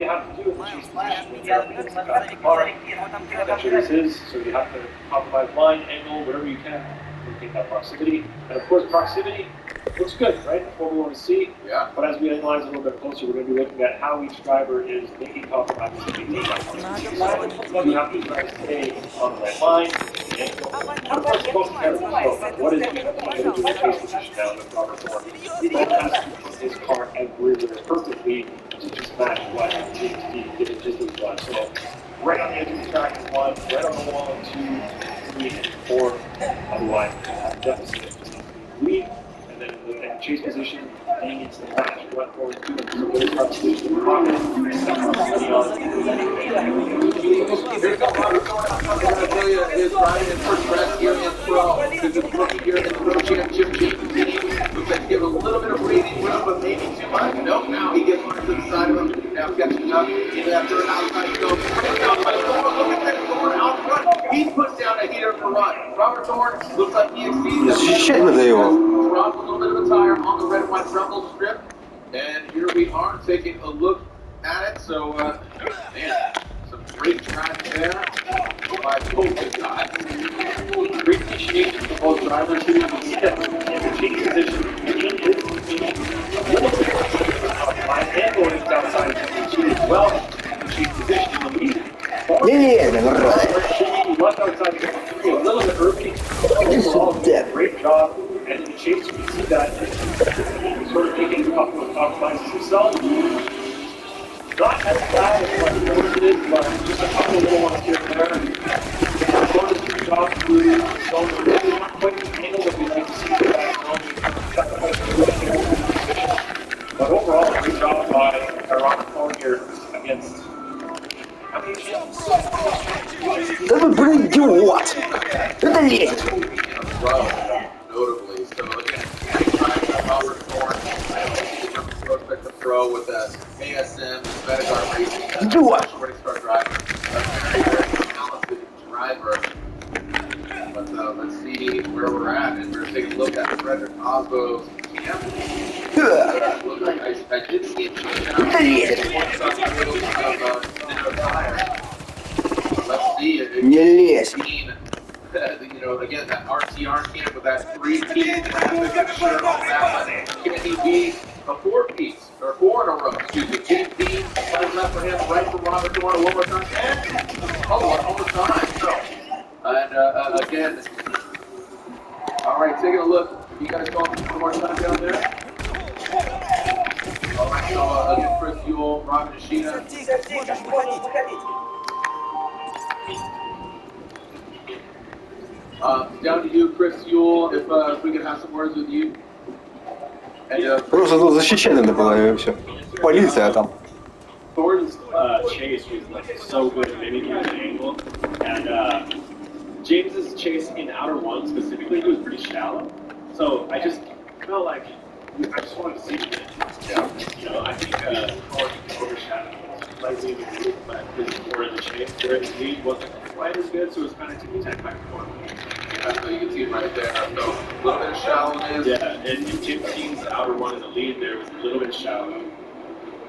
have to do is chase position when you're up against the guy in the car. That's what this is, so you have to compromise line, angle, whatever you can to take that proximity. And of course, proximity looks good, right? That's what we want to see. Yeah. But as we analyze a little bit closer, we're going to be looking at how each driver is making compromises to maintain that proximity. You have to try to stay on the right line. And of course, most careful. So what is the chase position now with Robert Thorne? He has to put his car everywhere perfectly to just match what James D did in just as well. So right on the edge of the track is one, right on the wall 2, 3, and 4. Otherwise, deficit lead. And then in chase position, he needs to match what going to the good position in the pocket. Here's what Robert Thorne, I'm going to tell you, is riding in first breath here in Pro. This is rookie here in the Pro Championship team. Looks like he gives a little bit of breathing room, but maybe too much. Nope, now he gets to the side of him. Now catching up. Into that third outside he goes. Down by Thorne. Look at that Thorne out front. He puts down a heater for run. Robert Thorne looks like he exceeds. Защищать надо его. Drop a little bit of a tire on the red and white rumble strip. And here we are taking a look at it. So, man, some great drive there by both the guys. Great appreciation for both drivers here. You can see that in the chase position. He is a little bit and going outside of the chase as well. Chase position in the lead. Left outside of the a little bit early. Overall, great job. And in the chase, you can see that he's sort of making a couple of compromises himself. Not as bad as what Moses is, but just a couple of little ones here and there. Shortest two jobs through zone really not quite the angle that we'd like to see for that zone. But overall, a great job by Robert Thorne here against how many ships? Да вы идиот! Это лезет! Notably, so again, Robert Thorne, prospect to pro with the ASM, Vedagard Racing, shorting star driver, a very, very talented driver. But let's see where we're at, and we're taking a look at Frederick Osbo's camp. I did see it change out. Let's see it. Не лезь! You know, again, that RTR camp with that 3-piece shirt on that, can he be a 4-piece, or 4 in a row, excuse me, 2-piece, one left for him, right for Robert Thorne, one more time, and, one more time, so, and, again, all right, taking a look, you guys going one more time down there? All right, so, again, Chris Yule, Robin Nishida. Down to you, Chris Yule, if we could have some words with you. And, Просто защищать надо было и все. Полиция там. Thorne's chase was like so good at mimicking the angle, and James's chase in outer one specifically was pretty shallow. So I just felt like I just wanted to see it. Yeah. You know, I think Thorne overshadowed slightly in the lead, but his more in the chase, where his lead wasn't quite as good, so it was kind of ticky-tack back and forth. Yeah, so you can see it right there. So a little bit of shallowness. Yeah, and Jim King's outer one in the lead there was a little bit shallow.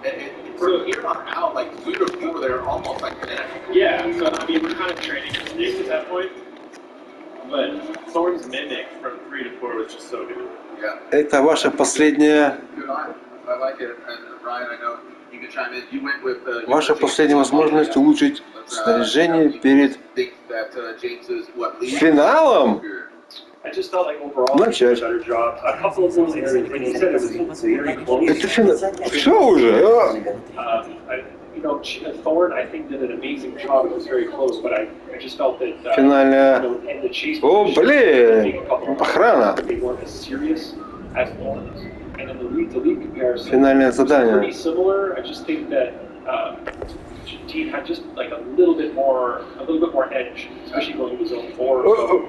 And from here on out, like 2 to 4, they're almost like connected. Yeah, so I mean, we're kind of trading mistakes at that point. But Thorne's mimic from 3 to 4 was just so good. Yeah. Это ваша последняя... Good eye. I like it. And Ryan, I know you can chime in. You went with... Ваша последняя возможность улучшить снаряжение перед финалом. I just felt like overall he did a better job. A couple of those areas, like you said, it was very close. Это финал. Все уже. You know, Thorne, I think, did an amazing job. It was very close, but I just felt that финальная. you know, in the chase, О, блин! Охрана. they weren't as serious as Thorne's. And in the lead comparison, Финальное задание. pretty similar. I just think that Dean had just like a little bit more edge, especially going to zone 4. So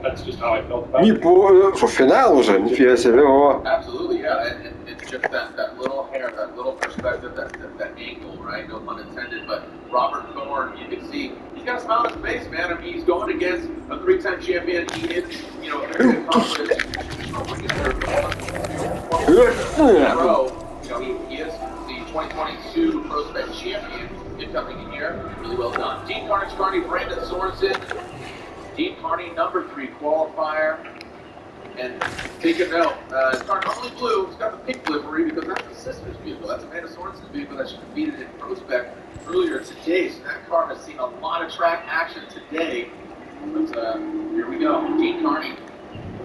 that's just how I felt about Не it. по... Что, финал уже? Нифига себе. Absolutely, yeah. And it's just that little hair, that little perspective, that angle, right? No pun intended. But Robert Thorne, you can see, he's got a smile on his face, man. I mean, he's going against a 3-time champion. He is, you know, very accomplished. You know, he is the 2022 Prospect Champion. coming in here. Really well done. Dean Carney, Brandon Sorensen. Dean Carney, number 3 qualifier. And take a note, it's not only blue, it's got the pink livery because that's the sister's vehicle. That's Amanda Sorensen's vehicle that she competed in Prospect earlier today. So that car has seen a lot of track action today. But here we go. Dean Carney.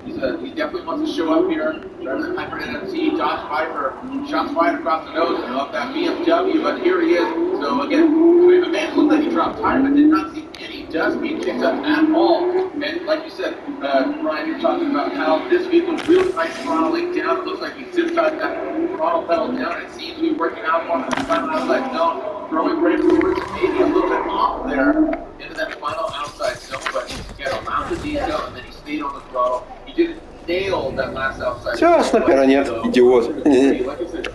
He definitely wants to show up here. Driving the Piper NMT, Josh Piper, shots fired across the nose of that BMW, but here he is. So again, the man looked like he dropped tire, but did not see any dust being kicked up at all. And like you said, Brian, you're talking about how this vehicle really nice throttling down. It looks like he zipped out that throttle pedal down. It seems to be working out on the final outside zone, throwing Brandon Sorensen maybe a little bit off there into that final outside zone, but again, allowed the detail and then he stayed on the throttle. He didn't nail that last outside. Все, снайпера нет, идиот. Like I said,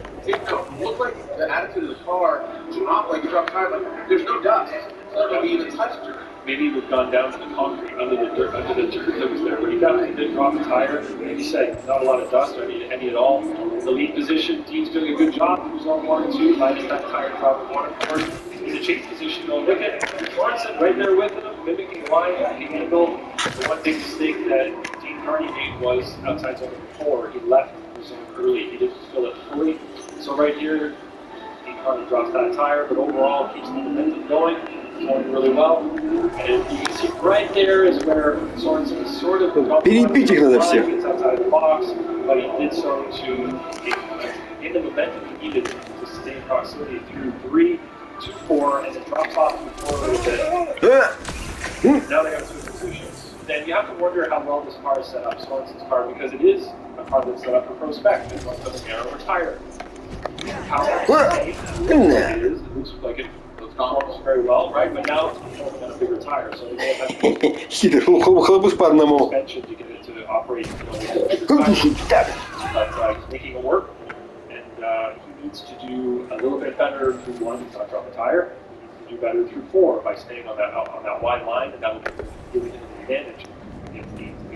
looked like the attitude of the car dropped like a dropped tire, but there's no dust. So he even touched her. Maybe he would have gone down to the concrete under the dirt that was there, but he definitely did drop the tire. Like you said, not a lot of dust or any at all. The lead position, Dean's doing a good job. He was on 1 and 2, minus that tire drop at 1 and 4. In the chase position, though, look at Sorensen right there with him, mimicking line, the angle. The one big mistake that Dean Carney made was outside zone 4. He left the zone early. He didn't fill it fully. So right here, Dean Carney drops that tire, but overall keeps the momentum going really well. And you can see right there is where Sorensen is sort of Перебить их надо всех. gets outside the box, but he did so to get the momentum he needed to stay in proximity through 3 to 4, and it drops off to 4 a little bit. Now they have 2 positions. Then you have to wonder how well this car is set up, Sorensen's car, because it is a car that's set up for Prospect. It's one of the narrower tire. How it is, it looks like it performs very well, right? But now it's performing on a bigger tire, so they have Хитр, хлопус по одному. suspension to get it to operate. But he's making it work, and he needs to do a little bit better through 1 to not drop a tire. He needs to do better through 4 by staying on that wide line, and that will give him an advantage.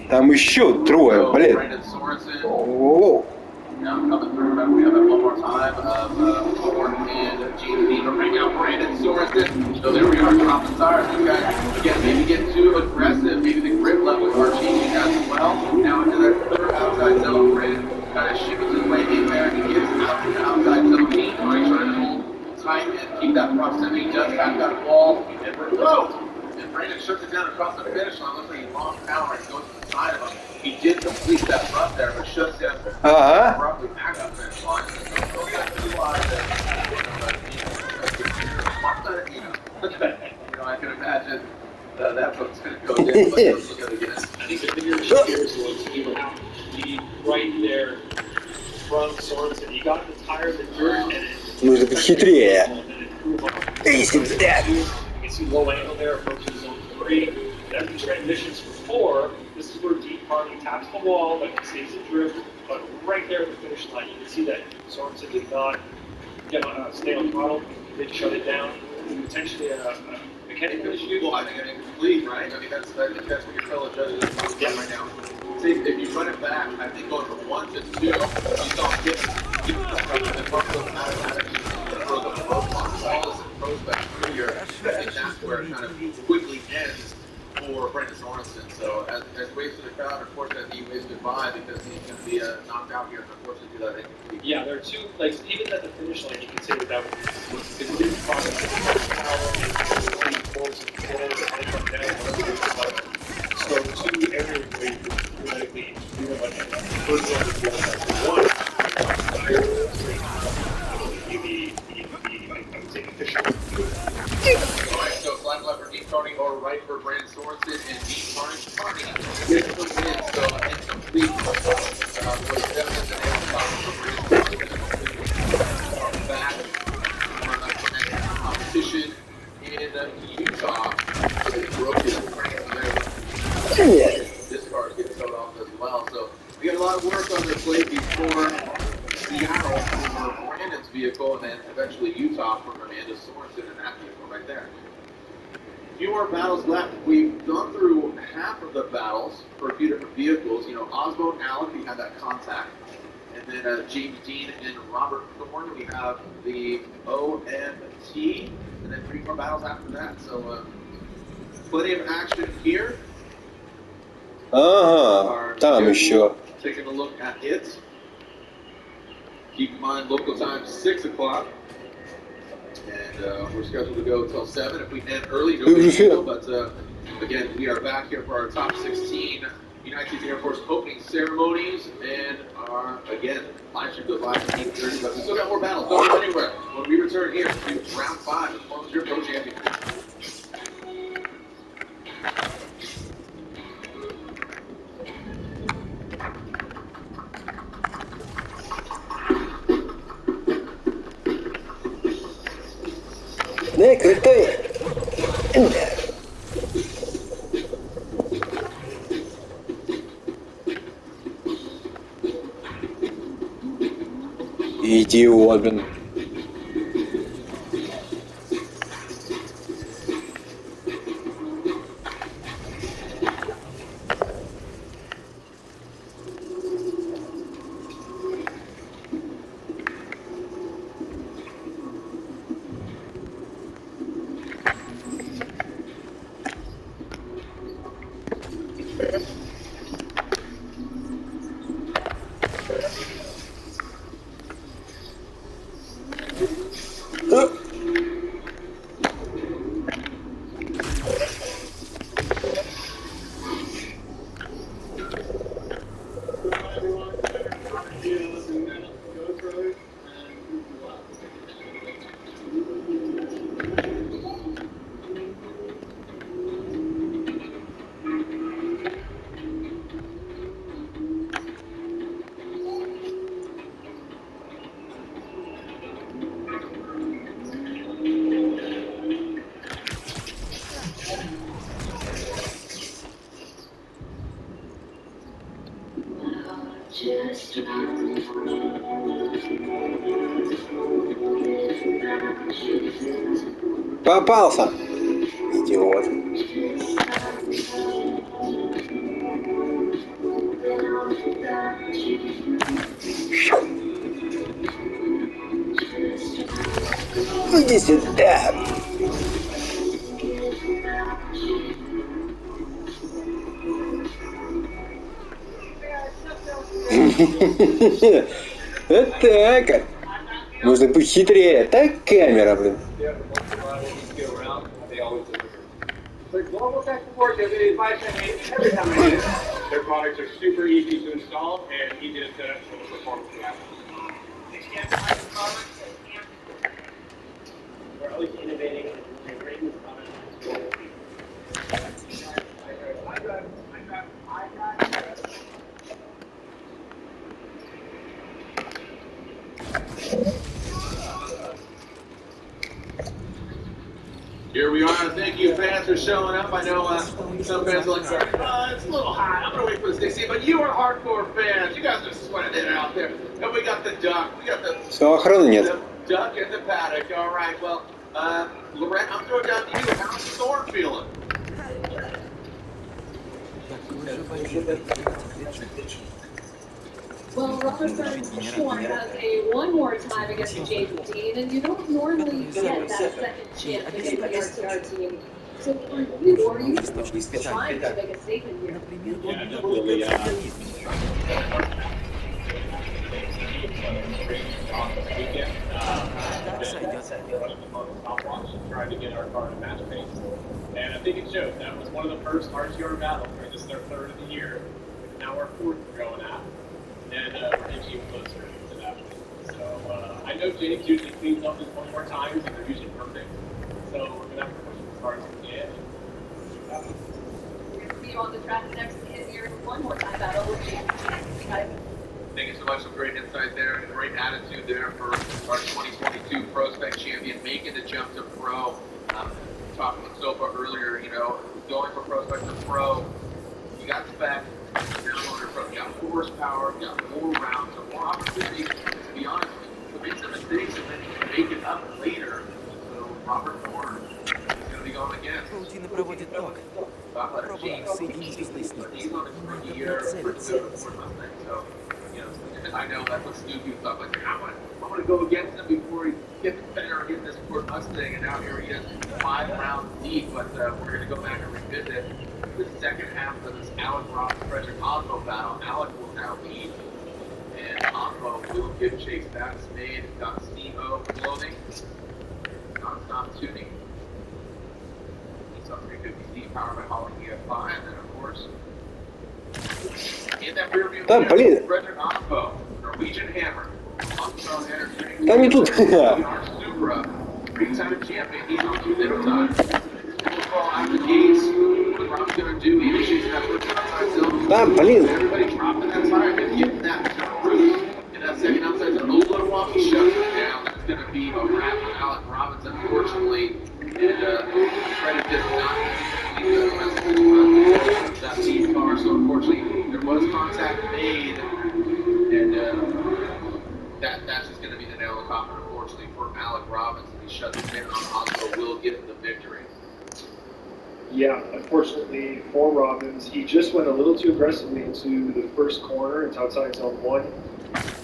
Там еще трое, блин. Brandon Sorensen. О-о-о. Now coming through, remember we have that one more time of Ford and GMC to bring out Brandon Sorensen. So there we are, dropping tires. These guys, again, maybe get too aggressive. Maybe the grip levels are changing as well. Now into that third outside zone, Brandon kind of shifts his way in there and gets out to the outside zone. Dean Carney trying to hold tight and keep that proximity. Does have that ball and we're through. And Brandon shuts it down across the finish line. Looks like he lost power and goes to the side of him. He did complete that run there, but shuts down abruptly back up finish line. So we got to realize that, I can imagine that's what's going to go down. Let's look at it again. I think the bigger issue here is going to be right there from Sorensen. He got the tires in dirt and it. Нужно быть хитрее. You can see low angle there, approaching zone 3. Then the transitions for 4. This is where Dean Carney taps the wall, but he stays in drift. But right there at the finish line, you can see that Sorensen did not stay on throttle. He did shut it down. Potentially a mechanical issue. Well, I think it's incomplete, right? I mean, that's what your fellow judges are doing right now. See, if you run it back, I think going from 1 to 2, you saw him get the Buffalo automatic throw the roadblock. Mайлz and Prospect earlier. I think that's where it kind of quickly ends for Brandon Sorensen. So as waves to the crowd, unfortunately, he waves goodbye because he's going to be knocked out here. Unfortunately, do that incomplete. Yeah, there are 2, like, even at the finish line, you can say that was it didn't cross so 2 areas where you could theoretically do a bunch of first one. I would say official. Alright, so flag left for Dean Carney or right for Brandon Sorensen, and Dean Carney gets the win, so incomplete. Was definitely an back on the competition in Utah. Broke his frame. This car is getting towed off as well, so we got a lot of work on this plate before Seattle for Brandon's vehicle, and then eventually Utah for Amanda Sorensen and that vehicle right there. Few more battles left. We've gone through half of the battles for a few different vehicles. You know, Osbo and Alec, we had that contact. And and then James Dean and Robert Thorne. We have the OMT, and then 3 more battles after that. So plenty of action here. Ага, там еще. Taking a look at it. Keep in mind, local time 6 o'clock. And we're scheduled to go until 7. If we end early, no big deal. But again, we are back here for our top 16 United States Air Force opening ceremonies. And our, again, live stream goes live at 8:30. But we still got more battles. Don't go anywhere. When we return here to round 5 of the Masters Pro Championship. Да, крутой. Идиот, блин. Попался! Идиот. Иди сюда! Вот так. Нужно быть хитрее. Так камера, блин. Their products are super easy to install and easy to set up for the performance of that. We're always innovating and creating products. Here we are. Thank you, fans, for showing up. I know some fans are like, it's a little hot. I'm going to wait for the 16, but you are hardcore fans. You guys are sweating it out there. And we got the duck. We got the, the duck in the paddock. All right. Well, Lorette, I'm throwing down to you. How's the storm feeling? Well, Rutherford Shorn has a one more time against James Dean, and you don't normally get that second chance against the RTR team. So for you, are you trying to make a statement here? Trying to get our car to match pace. And I think it showed. That was one of the first RTR battles. Right? This is our 3rd of the year. Now our 4th we're going at. And we're inching closer to that. So I know James usually cleans up this one more times, and they're usually perfect. So we're going to have to push as hard as we can. We're going to see you on the track next year one more time battle with James Dean. Thank you so much. Some great insight there and a great attitude there for our 2022 Prospect Champion making the jump to Pro. Talking with Sofa earlier, you know, going from Prospect to Pro, you got spec, you got more horsepower, you got more rounds, so more opportunities, to be honest, to make some mistakes and then make it up later. So Robert Thorne is going to be going again. Паутина проводит ток. Пробуем соединить с лестницей. He's on his rookie year for 2 or something, so, you know, I know that's what Snoopy thought. Like, I want to go against him before he gets better or get this Ford Mustang, and now here he is 5 rounds deep. But we're going to go back and revisit the second half of this Alec Ross Frederick Osmo battle. Alec will now lead, and Osmo will give chase. That's made. Got Steve-O clothing. Non-stop tuning. He's up 350D powered by Holly EF5, and then of course. In that rear view, Frederick Osmo, Norwegian Hammer, Armstrong Energy, Там и тут. Supra, three-time champion, he's on the middle time. Football out the gates, what Rob's gonna do, he initiates that first outside zone. Everybody dropping that tire and getting that roof. In that second outside zone, Milwaukee shuts it down. That's gonna be a wrap for Alec Robbins, unfortunately. And Frederick did not complete the rest of his run with that lead car, so unfortunately there was contact made, and that's just going to be the nail in the coffin, unfortunately, for Alec Robbins. If he shuts it down, Osmo will get the victory. Yeah, unfortunately for Robbins, he just went a little too aggressively into the first corner. It's outside zone 1,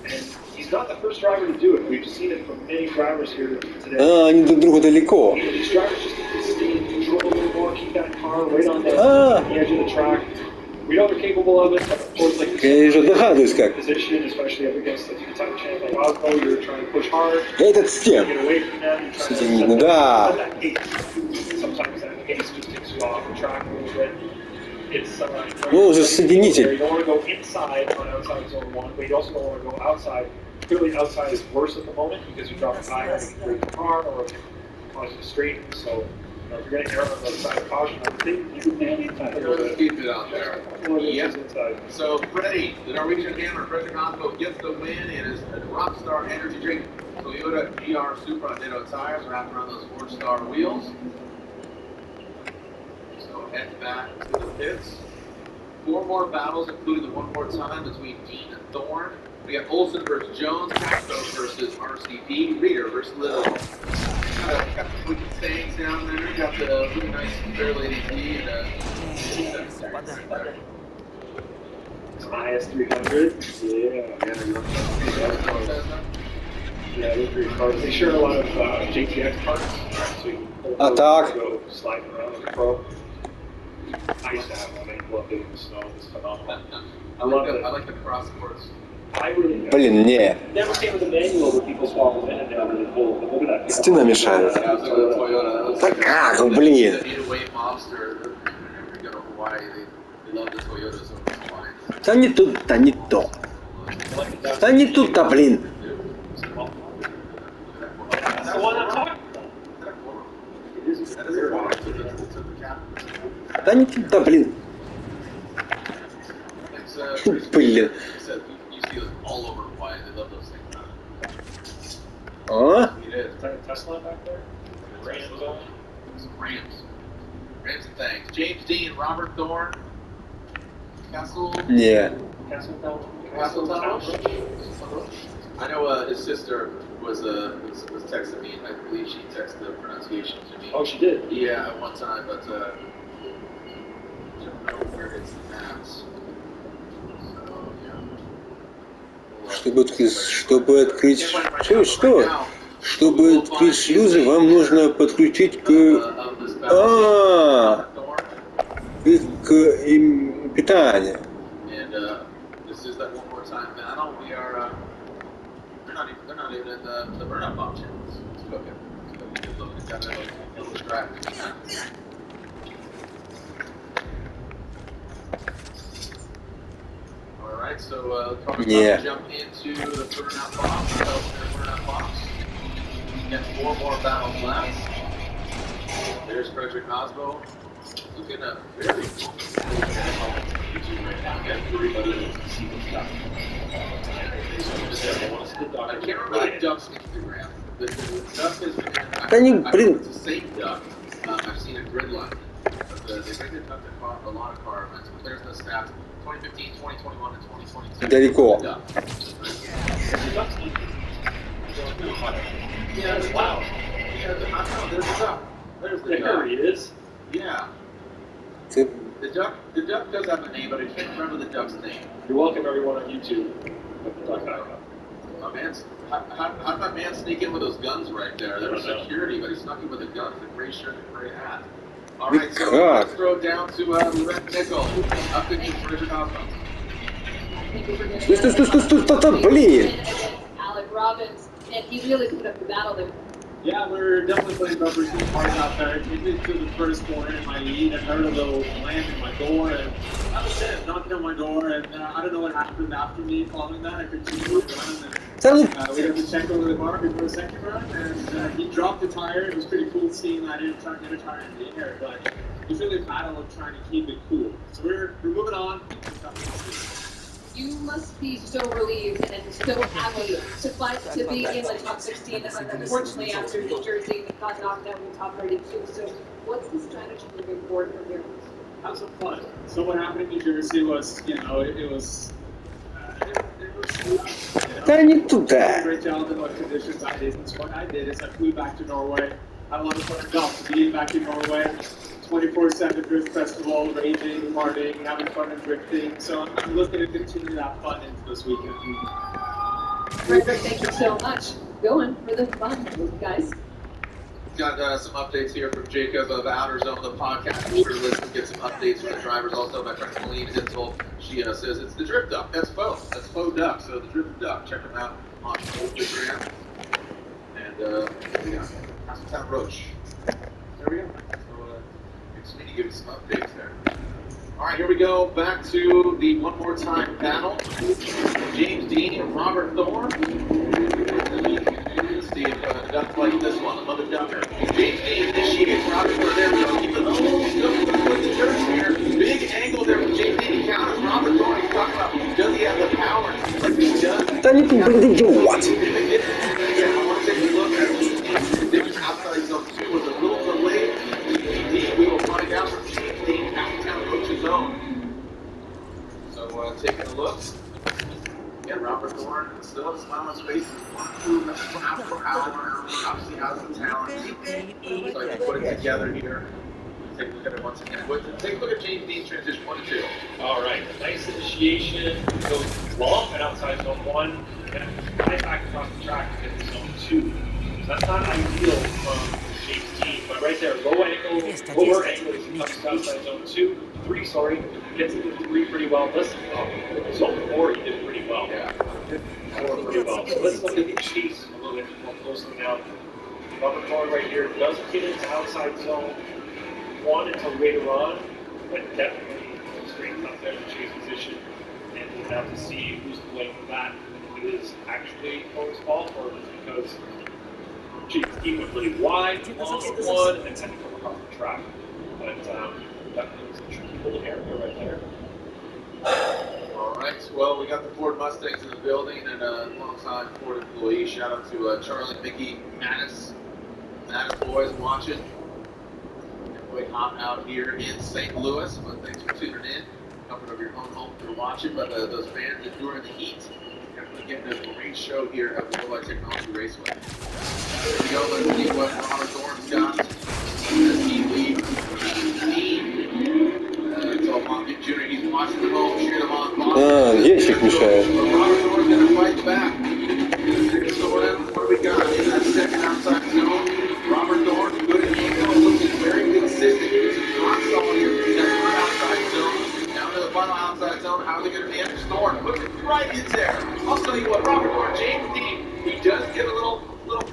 and he's not the first driver to do it. We've seen it from many drivers here today. Они друг друга далеко. These drivers just need to stay in control a little more, keep that car right on the edge of the track. We know they're capable of it, but of course, like Конечно, догадываюсь как. position, especially up against the two-time champ like Osmo, you're trying to push hard, Этот с тем. get away from them, you're trying to Соединительно, да. set that pace. Sometimes that pace just takes you off the track a little bit. It's Ну, уже соединитель. you don't want to go inside on outside zone 1, but you also don't want to go outside. Clearly, outside is worse at the moment because you drop a tire and you break the car or cause you to straighten. So, if you're going to err on the side of caution, I think you can maybe Keep it out there. Yep. So, Freddie, the Norwegian Hammer, Frederick Osmo gets the win in his Rockstar Energy Drink Toyota GR Supra Ditto tires wrapped around those 4-star wheels. So, head back to the pits. 4 more battles, including the one more time between Dean and Thorne. We got Olsen versus Jones, Castro versus RCD, Reader versus Little. Got the quick sayings down there, got the really nice Fair Lady D and some IS300. Yeah, they're pretty cars. They share a lot of JTX parts, so you can pull those and go sliding around with the Pro. I used to have one, I loved it in the snow, it's phenomenal. I like the crossboards. Блин, не. Never came with a manual where people swap them in and they don't really pull. But look at that. Стена мешает. Да как, блин. Да не тут, да не то. Да не тут-то, блин. Да не тут-то, блин. Блин. All over Hawaii. They love those things. А? Is that a Tesla back there? Rams. Rams. Rams and things. James Dean, Robert Thorne. Castle. Не. Castle Township. I know his sister was texting me. I believe she texted the pronunciation to me. Oh, she did? Yeah, at one time, but I don't know where it's at. Чтобы открыть шлюзы, вам нужно подключить к питанию. This is that one more time battle. We are they're not even in the burnout option. Let's look at that little track. Alright, so jump into the burnout box. We got 4 more battles left. There's Frederick Osmo. Looking at very I can't remember the duck's Instagram. The duck is it's the same duck. I've seen a grid line. They bring the duck to a lot of car events. But there's the stats. 2015, 2021, and 2022. Далеко. Yeah, that's wow. Yeah, there's the duck. There's the duck. There he is. Yeah. The duck does have a name, but I can't remember the duck's name. You're welcome, everyone on YouTube. How'd my man sneak in with those guns right there? There was security, but he snuck in with a gun, the gray shirt and gray hat. All right, so let's throw it down to Red Nickel. Up to you, Richard Osmo. Блин! Alec Robbins, and he really put up the battle there. Yeah, we're definitely playing rubber some hard out there. I came into the first corner in my lead and heard a little slam in my door, and that was it. Knocked on my door, and I don't know what happened after me. Following that, I continued to run, and we got to check over the bar before the second run, and he dropped the tire. It was pretty cool seeing that. I didn't try to get a tire in the air, but it's really a battle of trying to keep it cool. So we're moving on. You must be so relieved and so happy to fight to be in the top 16. Unfortunately, after New Jersey, we got knocked out in the top 32. So, what's the strategy moving forward from here? Have some fun. So what happened in New Jersey was, it was. Да не туда. Great job in what conditions I did. So what I did is I flew back to Norway. Had a lot of fun golf. Being back in Norway. 24/7 drift festival, raging, partying, having fun and drifting. So I'm looking to continue that fun into this weekend. Frederick, thank you so much. Going for the fun, guys. Got some updates here from Jacob of Outer Zone, the podcast. We're going to listen, get some updates from the drivers. Also, my friend Colleen Hitzel, she says it's the Drift Duck. That's Faux. That's Faux Duck. So the Drift Duck. Check them out on Instagram. And yeah, Hasseltown Roach. There we go. So need to give you some updates there. All right, here we go. Back to the one more time battle. James Dean and Robert Thorne. Let's see if ducks like this one, the mother ducker. James Dean initiates Robert Thorne. There we go. Keep it low. Still with the jerks here. Big angle there from James Dean. He counters Robert Thorne. He's talking about does he have the power? Like he does. Да не блин, идиот! Yeah, I want to take a look at it. Outside zone 2 was a little delayed. We will find out from James Dean, Hasseltown Roach's own. So taking a look. Yeah, Robert Thorne still has a smile on his face. 1.2 miles per hour. Obviously has the talent. So I can put it together here. Take a look at it once again. Take a look at James Dean's transition 1 and 2. All right, nice initiation. Goes long and outside zone 1, and right back across the track to get to zone 2. So that's not ideal from James Dean, but right there, lower angle as he comes outside zone 3, gets into 3 pretty well. Listen, zone 4 he did pretty well. Yeah. Pretty well. So let's look at the chase a little bit more closely now. Robert Thorne right here doesn't get into outside zone 1 until later on, but definitely straight up there in chase position. And we'll have to see who's to blame for that. It is actually Thorne's fault, or because James Dean went really wide, long at 1, and then had to come across the track. But definitely was a tricky little area right there. All right, well, we got the Ford Mustangs in the building, and alongside Ford employees. Shout out to Charlie, Mickey, Mattis. Mattis boys watching. Quite hot out here in St. Louis, but thanks for tuning in. Coming over your home for watching, but those fans enduring the heat. Definitely getting a great show here at the Worldwide Technology Raceway. There we go, let's see what Robert Thorne's got as he leads the team. So Monty Jr., he's watching the home, cheering him on. Ящик мешает. Robert Thorne's going to fight back. So what do we got in that second outside zone? Robert Thorne, good at angle, looking very consistent. He's not solid here in that front outside zone. Down to the final outside zone. How are they going to manage Thorne? Looking right in there. I'll tell you what, Robert Thorne, James Dean, he does get a little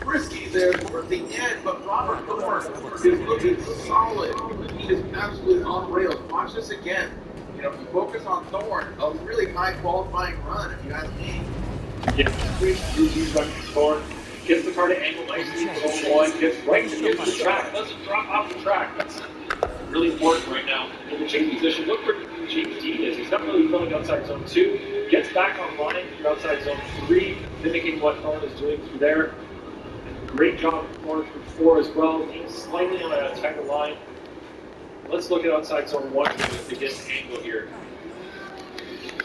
frisky there towards the end, but Robert Thorne is looking solid. He is absolutely on rails. Watch this again. You know, if you focus on Thorne, a really high qualifying run, if you ask me. Yeah, he's running Thorne. Gets the car to angle nicely, zone 1, gets right to the track, doesn't drop off the track. That's really important right now. In the chase position, look where James Dean is. He's not really filling outside zone 2, gets back online through outside zone 3, mimicking what Thorne is doing through there. And great job Thorne through 4 as well. He's slightly on a tighter line. Let's look at outside zone 1 to get an angle here.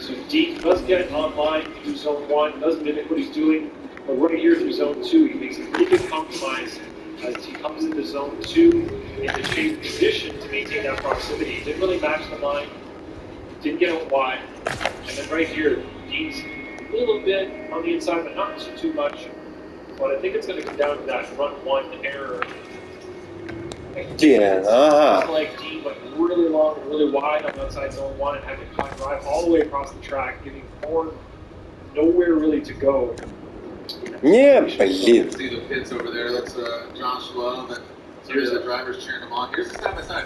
So Dean does get online through zone 1, does mimic what he's doing. But right here through zone 2, he makes a pretty good compromise as he comes into zone 2 in the chase position to maintain that proximity. Didn't really match the line, didn't get out wide. And then right here, Dean's little bit on the inside, but not too much. But I think it's going to come down to that run one error. Yeah, Like Dean went really long, really wide on the outside zone one and had to drive all the way across the track, giving Ford nowhere really to go. Не, You блин. can see the pits over there. That's Josh Love, and here's the drivers cheering him on. Here's the side by side.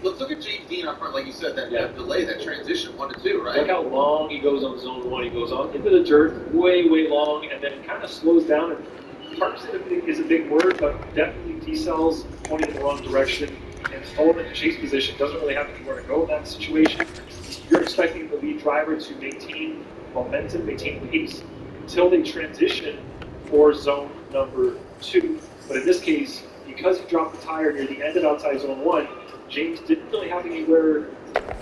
Let's look at James Dean up front, like you said, that delay, that transition, 1 to 2, right? Look how long he goes on zone one. He goes on into the dirt, way long, and then kind of slows down. And parks is a big word, but definitely decells, pointing in the wrong direction, and falling into chase position. Doesn't really have anywhere to go in that situation. You're expecting the lead driver to maintain momentum, maintain pace until they transition for zone number 2. But in this case, because he dropped the tire near the end of outside zone 1, James didn't really have anywhere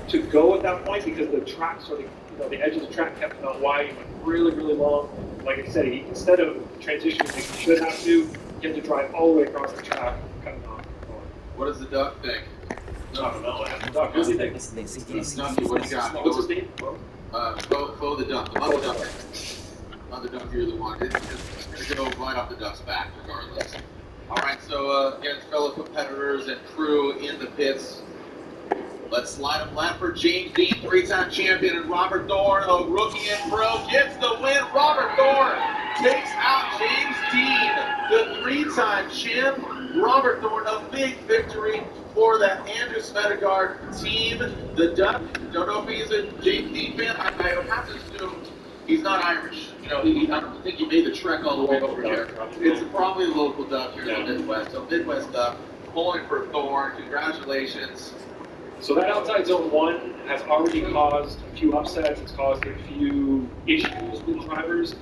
to go at that point because the track sort of, the edge of the track kept him out wide. He went really long. Like I said, instead of transitioning like he should have to, he had to drive all the way across the track, cutting off. What does the duck think? I don't know. What do you think? Ducky, what do you got? What's his name? Bo the duck, the mother duck. Mother duck, you're the one. It's going to go right off the duck's back, regardless. All right, so again, fellow competitors and crew in the pits. Let's slide them left for James Dean, 3-time champion, and Robert Thorne, a rookie and pro, gets the win. Robert Thorne takes out James Dean, the 3-time champ. Robert Thorne, a big victory for that Andrew Smedegaard team. The Duck, don't know if he's a James Dean fan. I would have to assume he's not Irish. You know, I don't think he made the trek all the way over here. It's probably a local Duck here in the Midwest. So Midwest Duck, pulling for Thorne. Congratulations. So that outside zone 1 has already caused a few upsets. It's caused a few issues with drivers.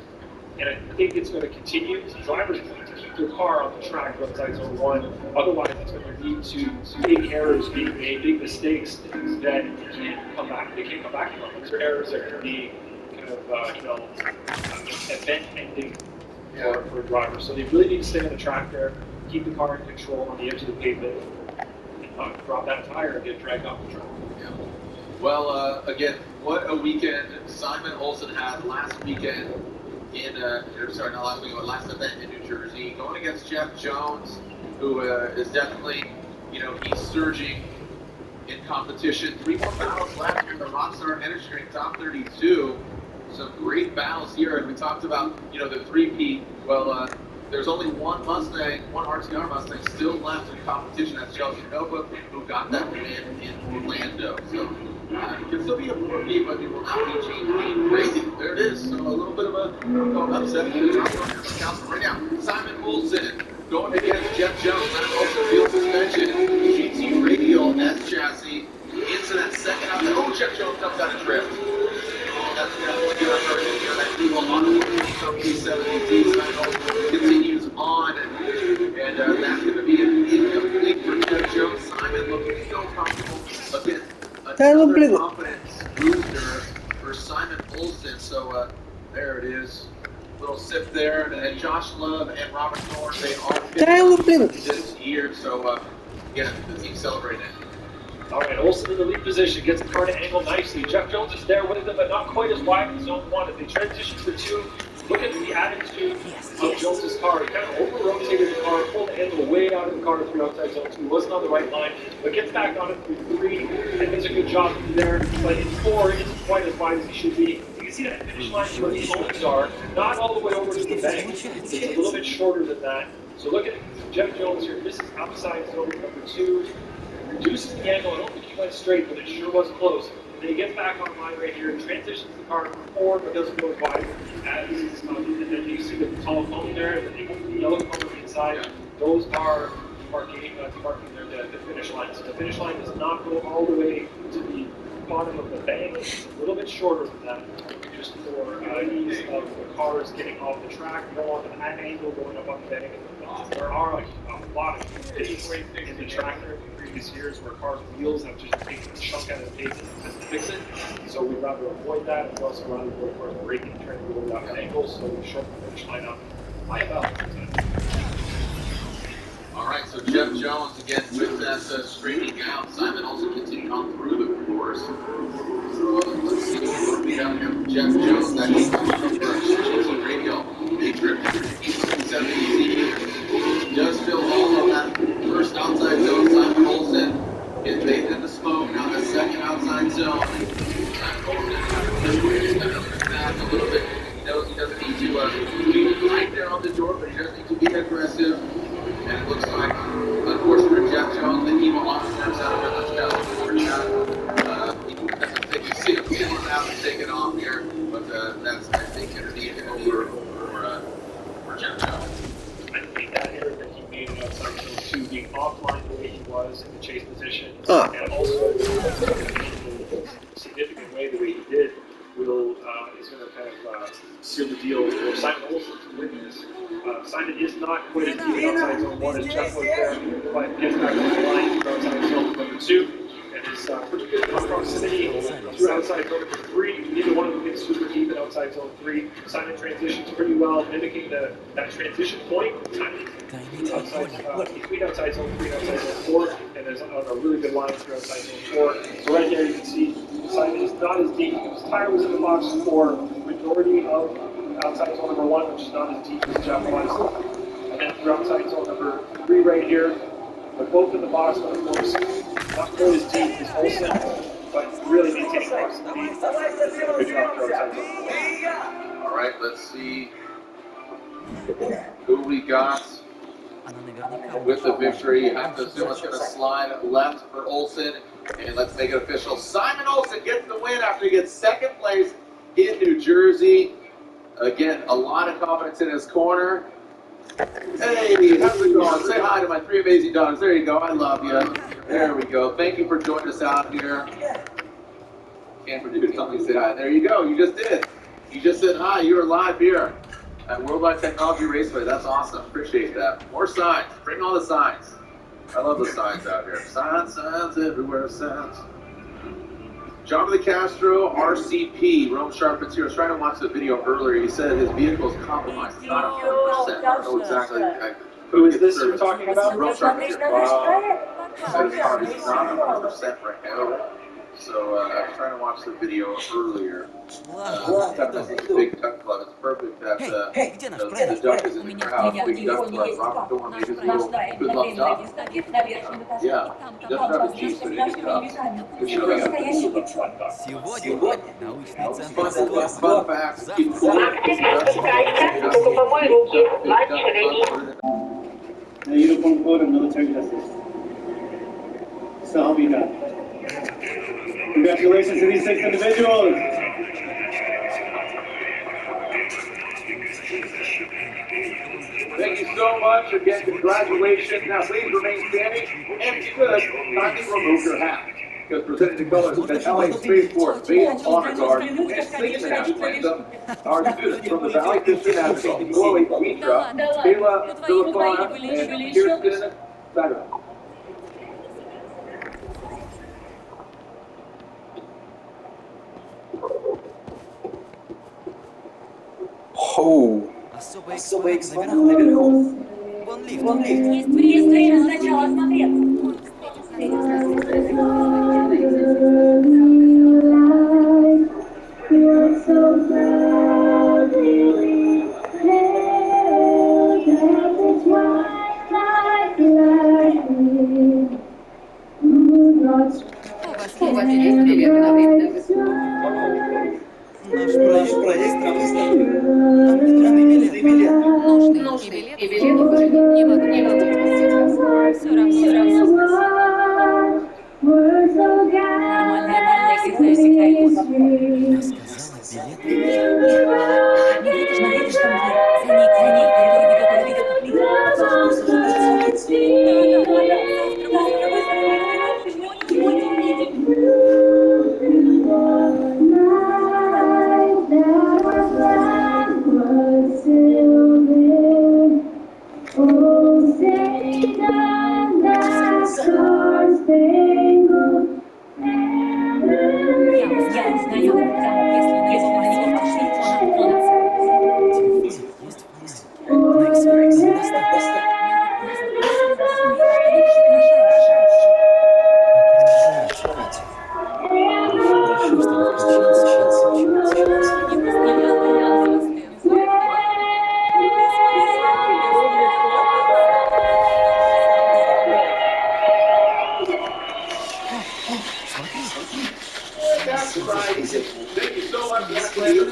And I think it's going to continue. Drivers need to keep their car on the track for outside zone 1. Otherwise, it's going to lead to big errors being made, big mistakes that can't come back. They can't come back from. These are errors that can be kind of, event-ending for drivers. So they really need to stay on the track there, keep the car in control on the edge of the pavement, and not drop that tire and get dragged off the track. Yeah. Well, again, what a weekend Simon Olsen had last weekend. Last event in New Jersey, going against Jeff Jones, who is definitely, he's surging in competition. 3 more battles left here in the Rockstar Energy Drink Top 32. Some great battles here, and we talked about, the 3-peat. Well, there's only one RTR Mustang still left in competition. That's Chelsea Nova, who got that win in Orlando. So it can still be a 4-peat, but it will not be James crazy. There it is. So a little bit of a upset right now. Simon Olsen going against Jeff Jones. Simon Olsen field suspension. GT Radial S chassis into that second out. Oh, Jeff Jones comes out of drift. That's definitely going to hurt here. That people on the P70D. Simon Olsen continues on, and that's going to be an incomplete for Jeff Jones. Simon looking so comfortable. Again, another confidence booster for Simon Olsen. So there it is. Little sip there, and Josh Love and Robert Thorne, they all this year. So again, the team celebrating. All right, Olsen in the lead position, gets the car to angle nicely. Jeff Jones is there with them, but not quite as wide in zone 1. As they transition to 2, look at the attitude of Jones's car. He kind of over-rotated the car, pulled the handle way out of the car to 3 outside zone 2. Wasn't on the right line, but gets back on it through 3 and does a good job there. But in 4, it isn't quite as wide as he should be. You can see that finish line where the homes are, not all the way over to the bank. It's a little bit shorter than that. So look at Jeff Jones here. This is outside zone number 2. Reduces the angle. I don't think he went straight, but it sure was close. Then he gets back on line right here, transitions the car forward, but doesn't go as wide as is coming. And then you see the tall cone there, and the yellow cone on the inside. Those are marking the finish line. So the finish line does not go all the way to the bottom of the bank. It's a little bit shorter than that, just for ease of the cars getting off the track. You don't want an angle going up on the bank. There are a lot of pitches in the tractor in previous years where cars' wheels have just taken a chunk out of the pavement to fix it. So we'd rather avoid that, and we also rather avoid cars braking, trying to go without an angle, so we shorten the finish line up by about 10%. All right, so Jeff Jones again with that straightening out. Simon also continued on through the course. So let's see what we got here. Jeff Jones, that is was in the chase position, and also in a significant way the way he did, is going to kind of seal the deal for Simon Olsen to win this. Simon is not quite as deep outside zone 1 as Jeff was there, but gets back on the line through outside zone number 2. And is pretty good in proximity through outside zone number 3. Neither one of them gets super deep in outside zone 3. Simon transitions pretty well, mimicking that transition point. Between outside zone 3 and outside zone 4, and there's a really good line through outside zone 4. So right there you can see Simon is not as deep. His tire was in the box for majority of outside zone number 1, which is not as deep as Jeff was. And then through outside zone number 3 right here, they're both in the box, but of course, not quite as deep as Olsen, but really maintaining proximity. Good job through outside zone. All right, let's see who we got with the victory. I have to assume it's going to slide left for Olsen. And let's make it official. Simon Olsen gets the win after he gets second place in New Jersey. Again, a lot of confidence in his corner. Hey, how's it going? Say hi to my 3 amazing dogs. There you go. I love you. There we go. Thank you for joining us out here. Can't produce something. Say hi. There you go. You just did. You just said hi. You were live here at Worldwide Technology Raceway. That's awesome. Appreciate that. More signs. Bring all the signs. I love the signs out here. Signs, signs everywhere. Signs. John de Castro, RCP, Rome Sharpens here. I was trying to watch the video earlier. He said his vehicle is compromised. It's not 100%. I don't know exactly. Who is this you're talking about? Rome Sharpens here. He said his car is not 100% right now. So I was trying to watch the video earlier. This big duck club. It's perfect that the duck is in the crowd. Big duck club. Robert Dorn made his little good luck stop. Yeah, he doesn't have a Jeep, but it is tough. Good show. Fun facts. Keep it The uniform code of military justice. So help you God. Congratulations to these 6 individuals. Thank you so much. Again, congratulations. Now, please remain standing and stood. Kindly remove your hat. Because presenting the colors of the LA Space Force Base Honor Guard and singing the national anthem are students from the Valley Christian National, Chloe Mitra, Kayla Filipana, and Kirsten Saga. Хоу. Особый экспонат наверху. Вон лифт. Есть время сначала смотреть. Наш проект Нам не билет. Нужный билет уже не могу. Все равно. Нормальная сигнальная. Сказала билет. Не видишь там где? За ней, That's right. Thank you so much for that flavor.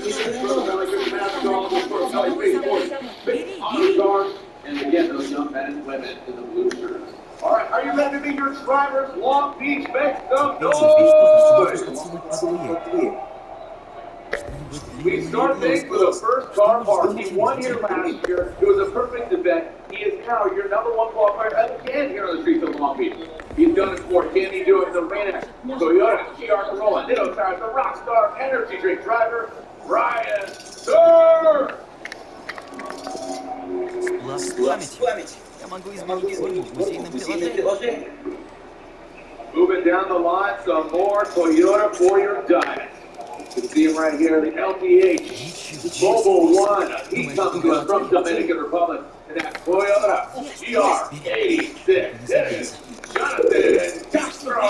Big honor guard, and again, those young men and women in the blue shirts. All right, are you ready to meet your drivers? Long Beach, make some noise! We start things with the first car park. He won here last year. It was a perfect event. He is now your #1 qualifier again here on the streets of Long Beach. He's done it before. Can he do it in the Rain-X Toyota GR Corolla? Ditto tires, the Rockstar Energy Drink driver, Ryan Sir. Сплавь память. Я могу изменить форму в музейном приложении. Moving down the line, some more Toyota for your diet. You can see him right here, the LTH Mobile One. He comes to us from Dominican Republic. And that Toyota GR86. That is Jonathan Castro.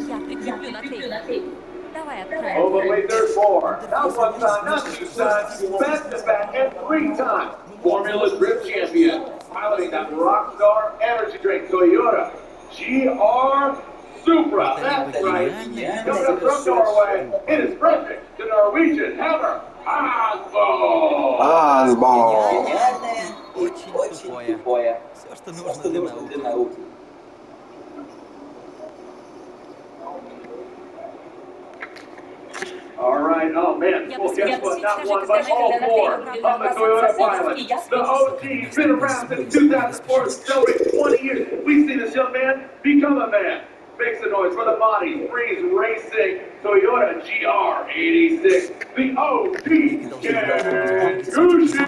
Я прикреплю наклейку. Давай откроем. Overweight third four. Not one time, not two times, back to back and 3 times. Formula Grip Champion. Piloting that Rockstar Energy Drink Toyota GR Supra. That's right. Coming up from Norway, it is perfect. The Norwegian Hammer Osborne. Асбал. Очень тупое. Все, что нужно для науки. All right, oh man, well, guess what? Not one, but all 4 of the Toyota pilots. The OG's been around since 2004, celebrating 20 years. We've seen this young man become a man. Makes the noise for the body, Freeze Racing, Toyota GR86, the OG Gucci.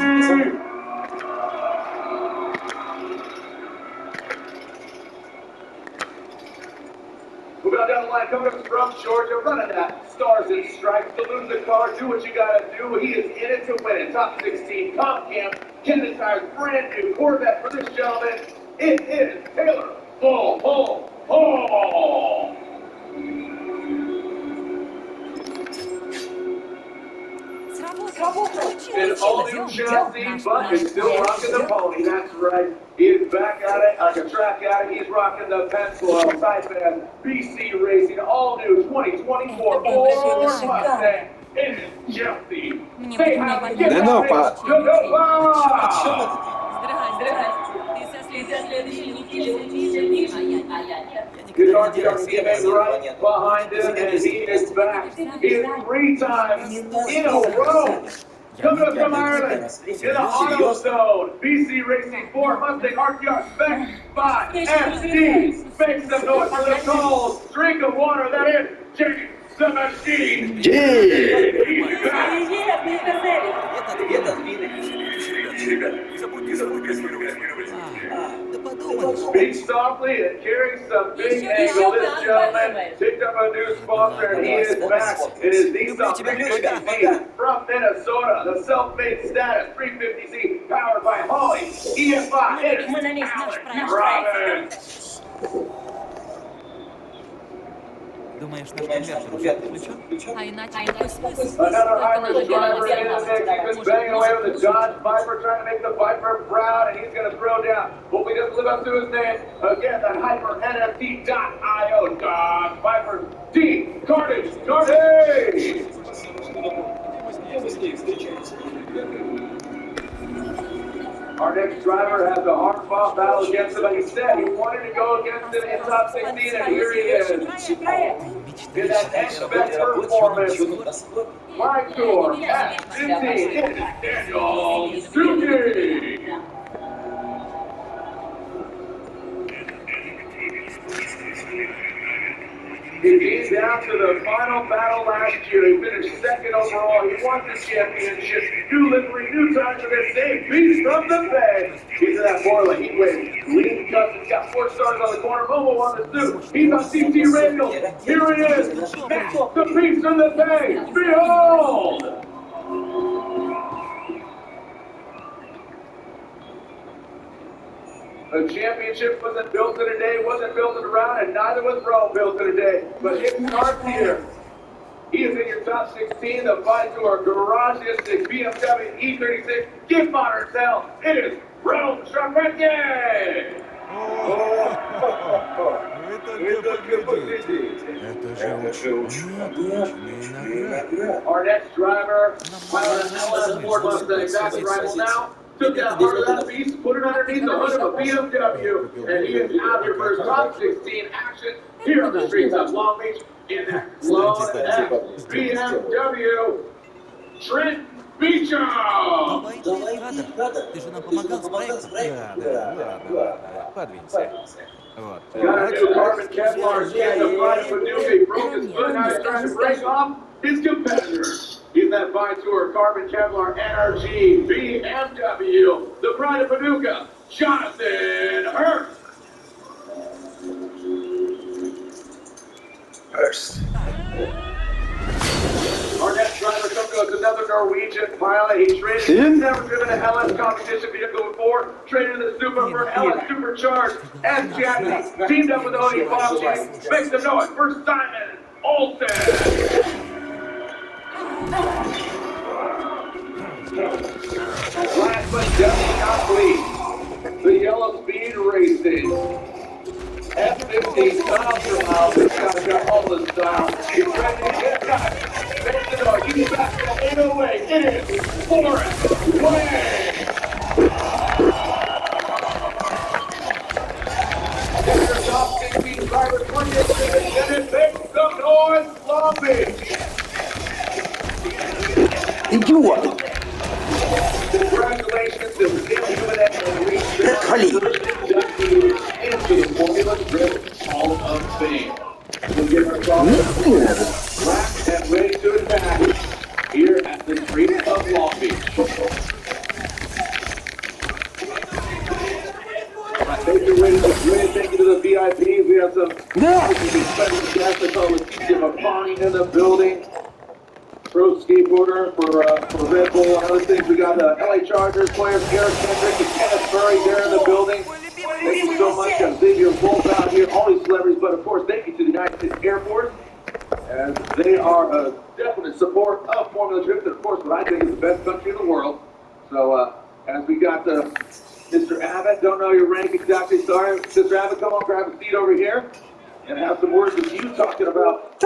Moving on down the line, coming up from Georgia, running that Stars and Stripes, salute the car, do what you gotta do. He is in it to win it. Top 16, Comp Camp, Canada Tire's brand new Corvette for this gentleman. It is Taylor Hall. An all-new chassis, but is still rocking the pony. That's right. He is back at it, like a track at it. He's rocking the Pencil Type N BC Racing, all-new 2024 Ford Mustang. It is Chelsea. Say hi to get out of Good RTR teammate right behind him, and he is back. He is 3 times in a row. Coming up from Ireland, in the Auto Zone, BC Racing 4 Mustang RTR Spec by SD. Make some noise for the calls. Drink of water, that is James the Machine. He's Speak softly and carry some big angle. This gentleman picked up a new sponsor and he is back. It is Nissan 350Z from Minnesota. The self-made status 350Z powered by Holly. EFI. It is Alan Robbins. Думаешь, наш конвертер уже подключен? А иначе какой смысл? Another Irish driver in the mix. He's been banging away with the Dodge Viper, trying to make the Viper proud, and he's going to throw down. Hope he doesn't live up to his name. Again, that HyperNFT.io Dodge Viper D Carnage. Our next driver has a hard-fought battle against him, but he said he wanted to go against him in top 16, and here he is. In that expect performance, my tour at 15, it is Daniel Suki. He came down to the final battle last year. He finished 2nd overall. He won the championship. New livery, new time for this same beast from the Bay. He's in that Borla. He wins. Lean Cousins got 4 stars on the corner. Momo on the suit. He's on CT Radio. Here he is. The beast from the Bay. Behold! The championship wasn't built in a day, wasn't built in a round, and neither was Rome built in a day. But it starts here. He is in your top 16. The fight to our garagistic BMW E36 gift modern sale. It is Rome Charpentier. Our next driver, pilot LS Ford Mustang, back in rival now. Took that part of that beast, put it underneath the hood of a BMW, and he is out here for his top 16 action here on the streets of Long Beach in that lone F BMW. Trent Beach 'em! Давай, кадр. Ты же нам помогал с проектом. Да, ладно. Подвинься. Вот. Got a new carbon Kevlar skin. The Pride of Paducah broke his foot. Now he's trying to break off his competitor. He's that Tour Carbon Kevlar NRG BMW. The Pride of Paducah, Jonathan Hurst. Our next driver comes to another Norwegian pilot. He's rated, never driven a LS competition vehicle before. Traded the Super for LS Supercharged and Jackie. Teamed up with the OD Bob Team. Make some noise for Simon Olsen. Last but definitely not least, the Yellow Speed Racing. F-15 miles. It's got all the style. He's ready to get back. Make the noise. He's back to the 808. It is Forrest Wayne. Get your top 16 driver 28 and it makes some noise, Long Beach. Идиот! Congratulations to Human and into the Formula Drift Hall of Fame. We'll get ourselves wrapped and ready to attack here at the streets of Long Beach. Thank you, ladies and gentlemen. Thank you to the VIPs. We have some special guests. I saw Leticia McConney in the building. Pro skateboarder for Red Bull and other things. We got the LA Chargers players, Eric Kendrick and Kenneth Murray there in the building. Thank you so much. Got Xavier Wolf out here, all these celebrities, but of course, thank you to the United States Air Force. And they are a definite support of Formula Drift, and of course, what I think is the best country in the world. So, as we got Mr. Abbott, don't know your rank exactly, sorry. Mr. Abbott, come on, grab a seat over here and have some words with you talking about